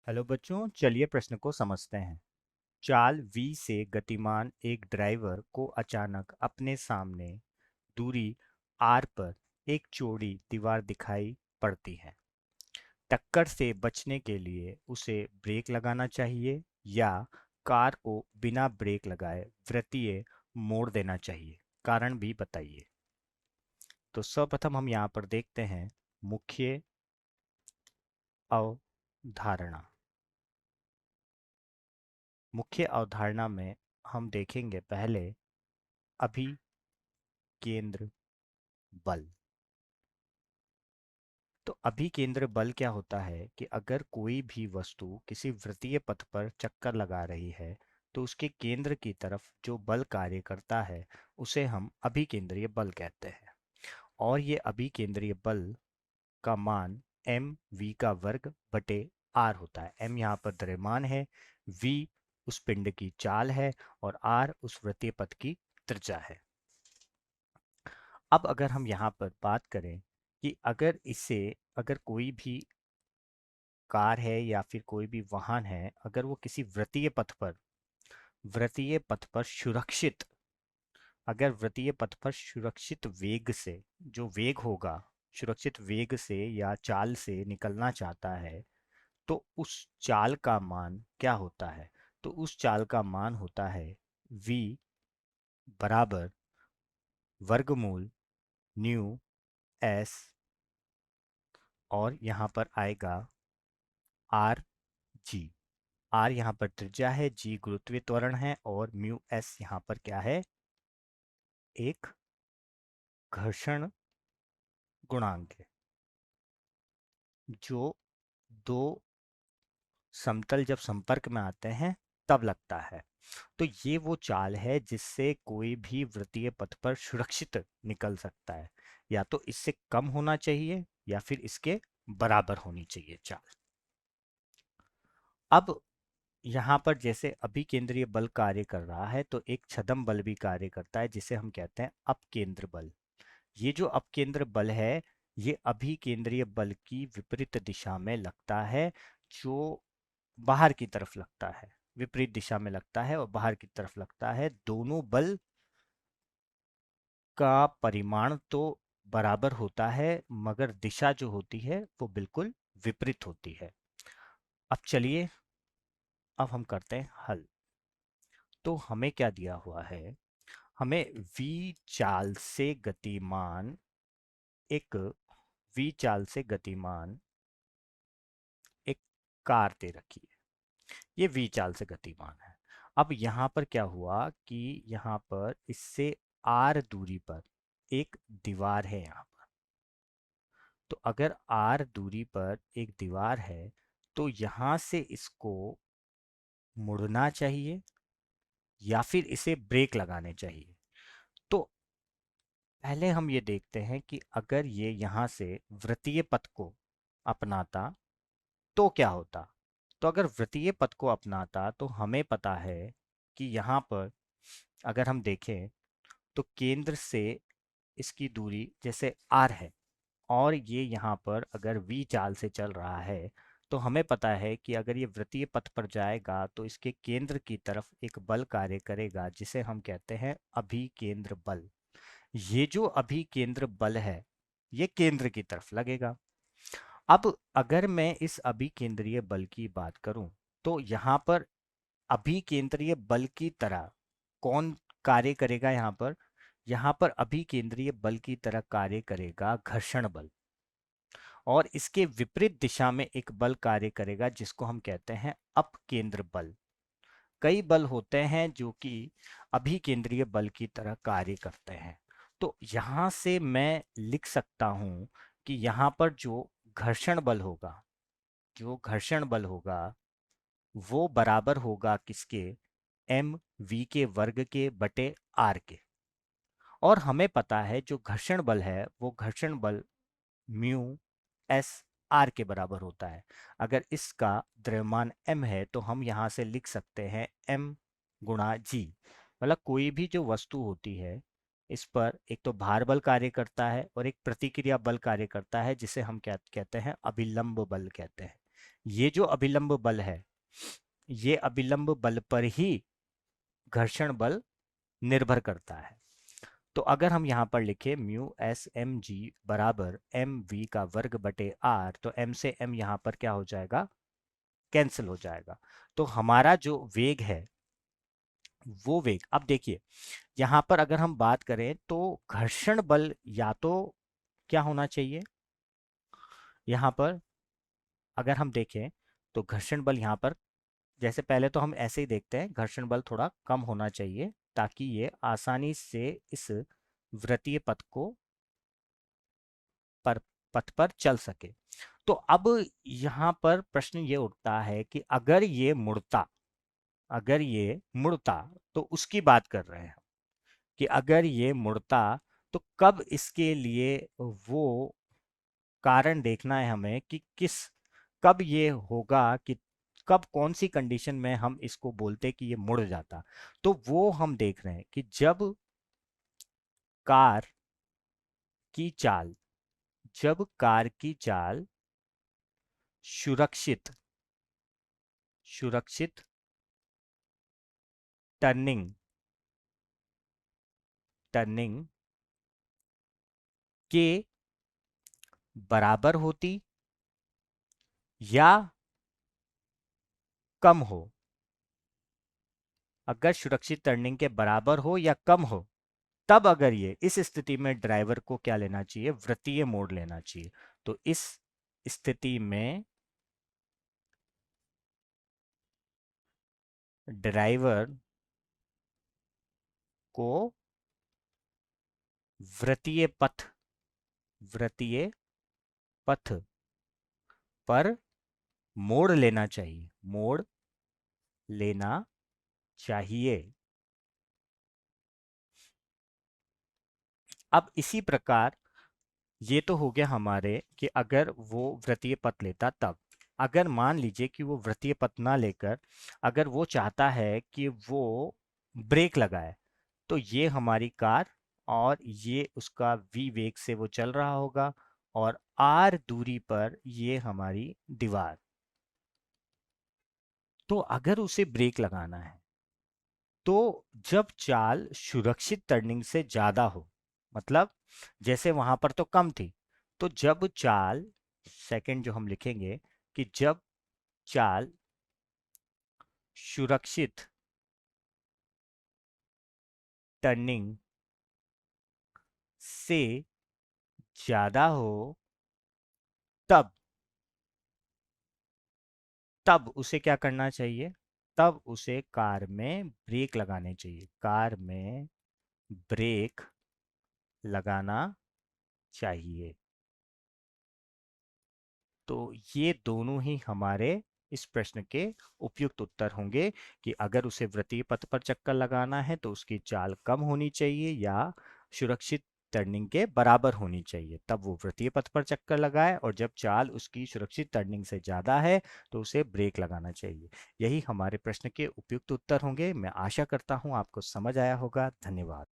Hello बच्चों, चलिए प्रश्न को समझते हैं। चाल v से गतिमान एक ड्राइवर को अचानक अपने सामने दूरी r पर एक चौड़ी दीवार दिखाई पड़ती है। टक्कर से बचने के लिए उसे ब्रेक लगाना चाहिए या कार को बिना ब्रेक लगाए वृत्तीय मोड़ देना चाहिए। कारण भी बताइए। तो सर्वप्रथम हम यहाँ पर देखते हैं मुख्य अवधारणा। मुख्य अवधारणा में हम देखेंगे पहले अभिकेंद्र बल। तो अभिकेंद्र बल क्या होता है कि अगर कोई भी वस्तु किसी वृत्तीय पथ पर चक्कर लगा रही है तो उसके केंद्र की तरफ जो बल कार्य करता है उसे हम अभिकेंद्रीय बल कहते हैं। और ये अभिकेंद्रीय बल का मान एम वी का वर्ग बटे आर होता है। एम यहाँ पर द्रव्यमान है, वी उस पिंड की चाल है और आर उस वृत्तीय पथ की त्रिज्या है। अब अगर हम यहाँ पर बात करें कि अगर कोई भी कार है या फिर कोई भी वाहन है, अगर वो किसी वृत्तीय पथ पर सुरक्षित वेग से, जो वेग होगा सुरक्षित वेग से या चाल से निकलना चाहता है, तो उस चाल का मान क्या होता है? तो उस चाल का मान होता है v बराबर वर्गमूल न्यू एस, और यहाँ पर आएगा आर जी। आर यहाँ पर त्रिज्या है, जी गुरुत्वीय त्वरण है और म्यू एस यहाँ पर क्या है? एक घर्षण गुणांक है, जो दो समतल जब संपर्क में आते हैं तब लगता है। तो ये वो चाल है जिससे कोई भी वृत्तीय पथ पर सुरक्षित निकल सकता है। या तो इससे कम होना चाहिए या फिर इसके बराबर होनी चाहिए चाल। अब यहाँ पर जैसे अभिकेंद्रीय बल कार्य कर रहा है तो एक छदम बल भी कार्य करता है जिसे हम कहते हैं अपकेंद्र बल। ये जो अपकेंद्र बल है ये अभिकेंद्रीय बल की विपरीत दिशा में लगता है, जो बाहर की तरफ लगता है। विपरीत दिशा में लगता है और बाहर की तरफ लगता है। दोनों बल का परिमाण तो बराबर होता है मगर दिशा जो होती है वो बिल्कुल विपरीत होती है। अब चलिए, अब हम करते हैं हल। तो हमें क्या दिया हुआ है? हमें v चाल से गतिमान एक v चाल से गतिमान एक कार दे रखी है। ये v चाल से गतिमान है। अब यहाँ पर क्या हुआ कि यहाँ पर इससे r दूरी पर एक दीवार है यहाँ पर। तो अगर r दूरी पर एक दीवार है तो यहाँ से इसको मुड़ना चाहिए या फिर इसे ब्रेक लगाने चाहिए। तो पहले हम ये देखते हैं कि अगर ये यहाँ से वृत्तीय पथ को अपनाता तो क्या होता। तो अगर वृत्तीय पथ को अपनाता तो हमें पता है कि यहाँ पर अगर हम देखें तो केंद्र से इसकी दूरी जैसे r है और ये यहाँ पर अगर v चाल से चल रहा है तो हमें पता है कि अगर ये वृत्तीय पथ पर जाएगा तो इसके केंद्र की तरफ एक बल कार्य करेगा जिसे हम कहते हैं अभिकेंद्र बल। ये जो अभिकेंद्र बल है ये केंद्र की तरफ लगेगा। अब अगर मैं इस अभिकेंद्रीय बल की बात करूं तो यहाँ पर अभिकेंद्रीय बल की तरह कौन कार्य करेगा? यहाँ पर अभिकेंद्रीय बल की तरह कार्य करेगा घर्षण बल, और इसके विपरीत दिशा में एक बल कार्य करेगा जिसको हम कहते हैं अपकेंद्र बल। कई बल होते हैं जो कि अभिकेंद्रीय बल की तरह कार्य करते हैं। तो यहाँ से मैं लिख सकता हूँ कि यहाँ पर जो घर्षण बल होगा वो बराबर होगा किसके? एम वी के वर्ग के बटे आर के। और हमें पता है जो घर्षण बल है वो घर्षण बल म्यू एस आर के बराबर होता है। अगर इसका द्रव्यमान m है तो हम यहाँ से लिख सकते हैं m गुणा जी। मतलब कोई भी जो वस्तु होती है इस पर एक तो भार बल कार्य करता है और एक प्रतिक्रिया बल कार्य करता है जिसे हम क्या कहते हैं? अभिलंब बल कहते हैं। ये जो अभिलंब बल है, ये अभिलंब बल पर ही घर्षण बल निर्भर करता है। तो अगर हम यहाँ पर लिखे म्यू एस एम जी बराबर एम वी का वर्ग बटे आर, तो एम से एम यहाँ पर क्या हो जाएगा, कैंसिल हो जाएगा। तो हमारा जो वेग है, वो वेग, अब देखिए यहाँ पर अगर हम बात करें तो घर्षण बल या तो क्या होना चाहिए, यहाँ पर अगर हम देखें तो घर्षण बल यहाँ पर, जैसे पहले तो हम ऐसे ही देखते हैं, घर्षण बल थोड़ा कम होना चाहिए ताकि ये आसानी से इस वृत्तीय पथ को पर पथ पर चल सके। तो अब यहाँ पर प्रश्न ये उठता है कि अगर ये मुड़ता, अगर ये मुड़ता, तो उसकी बात कर रहे हैं कि अगर ये मुड़ता तो कब इसके लिए वो कारण देखना है हमें कि कब ये होगा, कि कब कौन सी कंडीशन में हम इसको बोलते कि ये मुड़ जाता। तो वो हम देख रहे हैं कि जब कार की चाल, जब कार की चाल सुरक्षित सुरक्षित टर्निंग टर्निंग के बराबर होती या कम हो, अगर सुरक्षित टर्निंग के बराबर हो या कम हो, तब अगर ये इस स्थिति में ड्राइवर को क्या लेना चाहिए, वृत्तीय मोड़ लेना चाहिए। तो इस स्थिति में ड्राइवर को वृत्तीय पथ वृत्तीय पथ पर मोड़ लेना चाहिए, मोड़ लेना चाहिए। अब इसी प्रकार ये तो हो गया हमारे कि अगर वो वृत्तीय पथ लेता तब, अगर मान लीजिए कि वो वृत्तीय पथ ना लेकर अगर वो चाहता है कि वो ब्रेक लगाए, तो ये हमारी कार और ये उसका v वेग से वो चल रहा होगा और r दूरी पर ये हमारी दीवार। तो अगर उसे ब्रेक लगाना है तो जब चाल सुरक्षित टर्निंग से ज्यादा हो, मतलब जैसे वहां पर तो कम थी, तो जब चाल, सेकंड जो हम लिखेंगे कि जब चाल सुरक्षित टर्निंग से ज्यादा हो, तब तब उसे क्या करना चाहिए, तब उसे कार में ब्रेक लगाने चाहिए, कार में ब्रेक लगाना चाहिए। तो ये दोनों ही हमारे इस प्रश्न के उपयुक्त उत्तर होंगे कि अगर उसे वृत्तीय पथ पर चक्कर लगाना है तो उसकी चाल कम होनी चाहिए या सुरक्षित टर्निंग के बराबर होनी चाहिए, तब वो वृत्तीय पथ पर चक्कर लगाए, और जब चाल उसकी सुरक्षित टर्निंग से ज्यादा है तो उसे ब्रेक लगाना चाहिए। यही हमारे प्रश्न के उपयुक्त उत्तर होंगे। मैं आशा करता हूँ आपको समझ आया होगा। धन्यवाद।